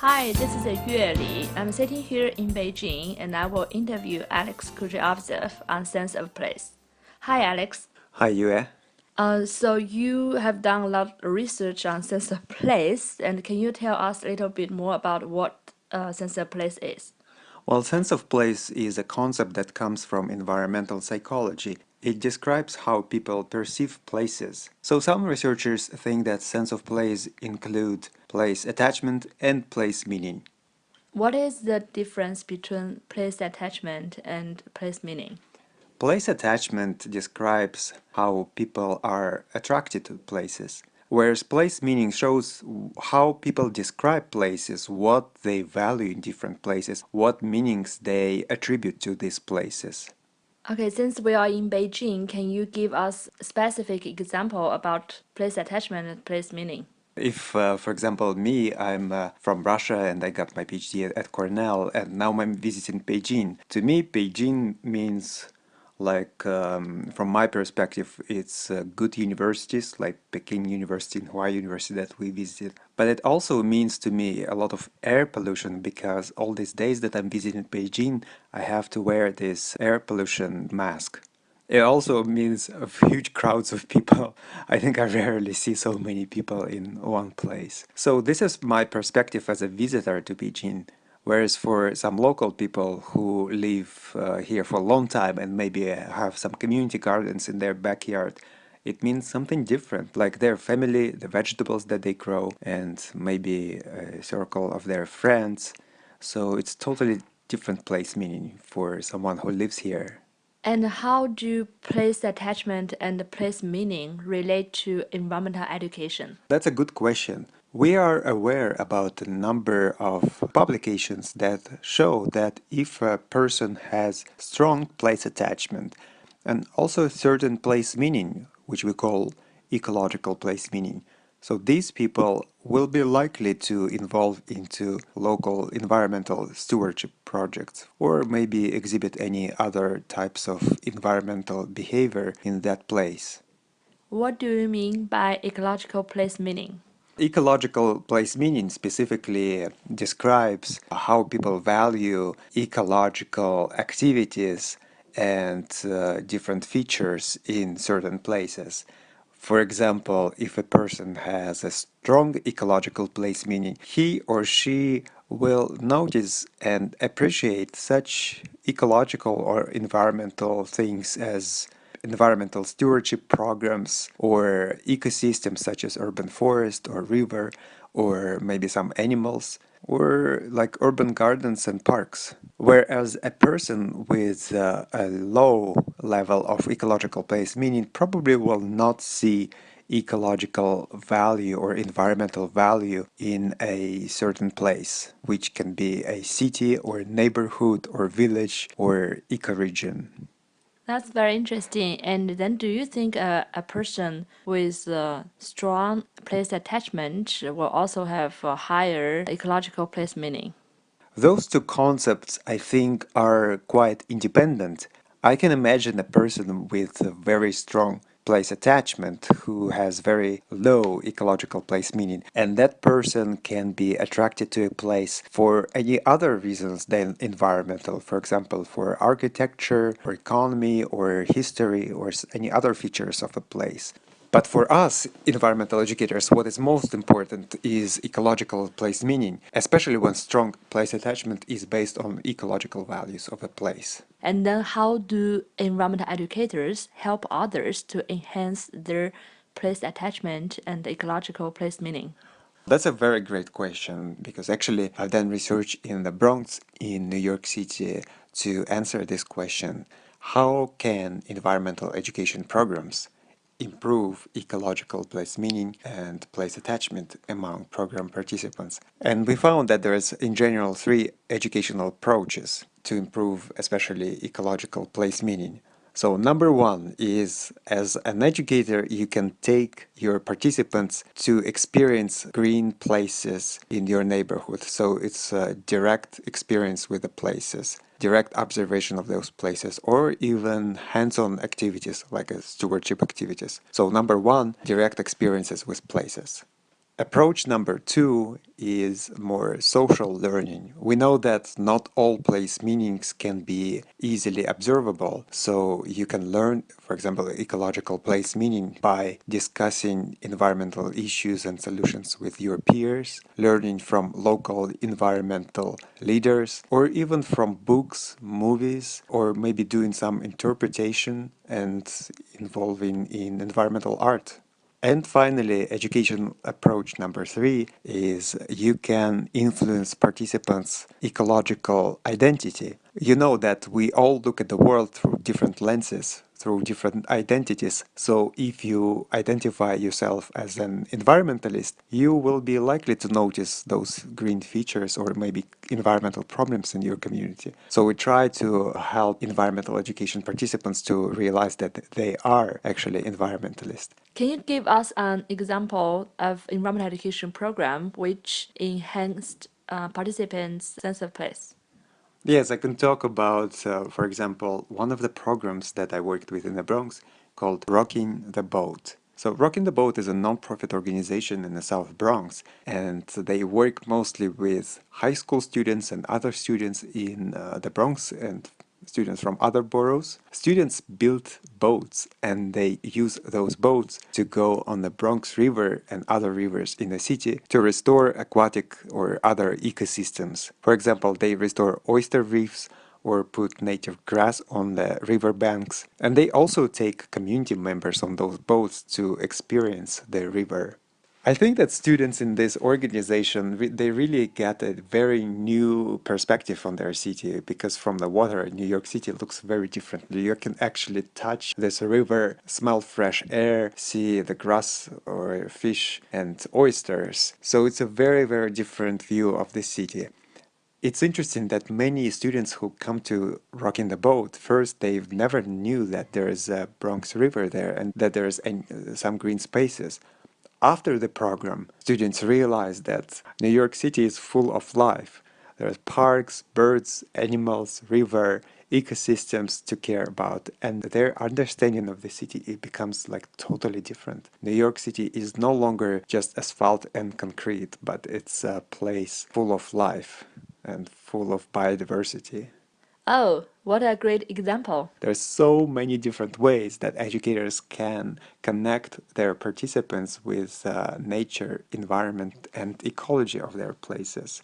Hi, this is Yue Li. I'm sitting here in Beijing and I will interview Alex Kuryavtsev on Sense of Place. Hi, Alex. Hi, Yue. So you have done a lot of research on Sense of Place, and can you tell us a little bit more about what Sense of Place is? Well, sense of place is a concept that comes from environmental psychology. It describes how people perceive places. So some researchers think that sense of place include place attachment and place meaning. What is the difference between place attachment and place meaning? Place attachment describes how people are attracted to places, whereas place meaning shows how people describe places, what they value in different places, what meanings they attribute to these places. Okay, since we are in Beijing, can you give us a specific example about place attachment and place meaning? If, for example, I'm from Russia and I got my PhD at Cornell, and now I'm visiting Beijing. To me, Beijing means, from my perspective, it's good universities like Peking University and Hawaii University that we visited. But it also means to me a lot of air pollution because all these days that I'm visiting Beijing, I have to wear this air pollution mask. It also means of huge crowds of people. I think I rarely see so many people in one place. So this is my perspective as a visitor to Beijing. Whereas for some local people who live here for a long time and maybe have some community gardens in their backyard, it means something different, like their family, the vegetables that they grow, and maybe a circle of their friends. So it's totally different place meaning for someone who lives here. And how do place attachment and place meaning relate to environmental education? That's a good question. We are aware about a number of publications that show that if a person has strong place attachment and also a certain place meaning, which we call ecological place meaning, so these people will be likely to involve into local environmental stewardship projects or maybe exhibit any other types of environmental behavior in that place. What do you mean by ecological place meaning? Ecological place meaning specifically describes how people value ecological activities and different features in certain places. For example, if a person has a strong ecological place meaning, he or she will notice and appreciate such ecological or environmental things as environmental stewardship programs or ecosystems such as urban forest or river or maybe some animals or like urban gardens and parks. Whereas a person with a low level of ecological place meaning probably will not see ecological value or environmental value in a certain place, which can be a city or neighborhood or village or ecoregion. That's very interesting. And then, do you think a person with strong place attachment will also have a higher ecological place meaning? Those two concepts, I think, are quite independent. I can imagine a person with a very strong place attachment who has very low ecological place meaning, and that person can be attracted to a place for any other reasons than environmental, for example, for architecture, or economy, or history, or any other features of a place. But for us, environmental educators, what is most important is ecological place meaning, especially when strong place attachment is based on ecological values of a place. And then, how do environmental educators help others to enhance their place attachment and ecological place meaning? That's a very great question because actually I've done research in the Bronx in New York City to answer this question. How can environmental education programs improve ecological place meaning and place attachment among program participants? And we found that there's in general three educational approaches to improve especially ecological place meaning. So number one is as an educator, you can take your participants to experience green places in your neighborhood. So it's a direct experience with the places, direct observation of those places, or even hands-on activities like stewardship activities. So number one, direct experiences with places. Approach number two is more social learning. We know that not all place meanings can be easily observable, so you can learn, for example, ecological place meaning by discussing environmental issues and solutions with your peers, learning from local environmental leaders, or even from books, movies, or maybe doing some interpretation and involving in environmental art. And finally, education approach number three is you can influence participants' ecological identity. You know that we all look at the world through different lenses, through different identities. So if you identify yourself as an environmentalist, you will be likely to notice those green features or maybe environmental problems in your community. So we try to help environmental education participants to realize that they are actually environmentalists. Can you give us an example of environmental education program which enhanced participants' sense of place? Yes, I can talk about, for example, one of the programs that I worked with in the Bronx called Rocking the Boat. So, Rocking the Boat is a non-profit organization in the South Bronx, and they work mostly with high school students and other students in the Bronx and students from other boroughs. Students build boats and they use those boats to go on the Bronx River and other rivers in the city to restore aquatic or other ecosystems. For example, they restore oyster reefs or put native grass on the river banks. And they also take community members on those boats to experience the river. I think that students in this organization, they really get a very new perspective on their city because from the water, New York City looks very different. You can actually touch this river, smell fresh air, see the grass or fish and oysters. So it's a very, very different view of the city. It's interesting that many students who come to Rocking the Boat, first they've never knew that there is a Bronx River there and that there's some green spaces. After the program, students realize that New York City is full of life. There are parks, birds, animals, river, ecosystems to care about, and their understanding of the city it becomes like totally different. New York City is no longer just asphalt and concrete, but it's a place full of life and full of biodiversity. Oh, what a great example! There's so many different ways that educators can connect their participants with nature, environment, and ecology of their places.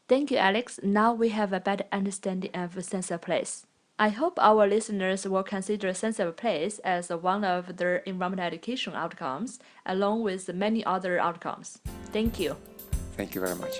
Thank you, Alex. Now we have a better understanding of sense of place. I hope our listeners will consider sense of place as one of their environmental education outcomes, along with many other outcomes. Thank you. Thank you very much.